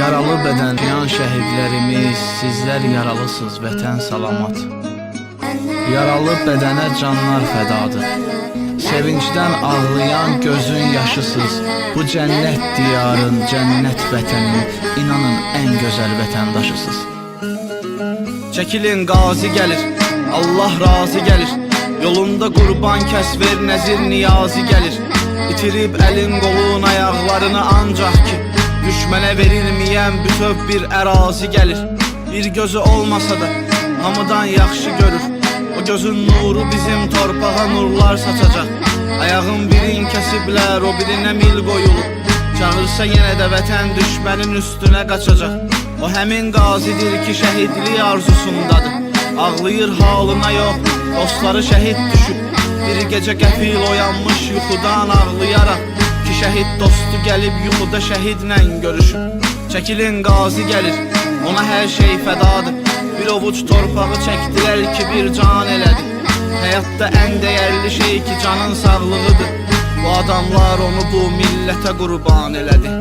Yaralı beden, yan şəhidlərimiz, sizlər yaralısınız, vətən salamat. Yaralı bədənə canlar fədadır. Sevincdən ağlayan gözün yaşısız. Bu cənnət diyarın, cənnət vətənin, inanın ən gözəl vətəndaşısız. Çəkilin, qazi gəlir, Allah razı gəlir. Yolunda qurban kəs ver, nəzir niyazi gəlir. İtirib əlin qolun ayaqlarını ancaq ki, düşmənə verilməyən bütöv bir ərazi gəlir. Bir gözü olmasa da hamıdan yaxşı görür. O gözün nuru bizim torpağa nurlar saçacaq. Ayağın birin kəsiblər, o birinə mil qoyulub. Çağırsa yenə də vətən düşmənin üstünə qaçacaq. O həmin qazidir ki, şəhidlik arzusundadır. Ağlayır halına yox, dostları şəhid düşüb. Bir gecə qəfil oyanmış yuxudan ağlayaraq ki, şəhid dostu gəlib yuxuda şəhidlə görüşüb. Çəkilin, qazi gəlir, ona hər şey fədadır. Bir ovuc torpağı çəkdilər ki, bir can elədi. Həyatda ən dəyərli şey ki, canın sağlığıdır. Bu adamlar onu bu millətə qurban elədi.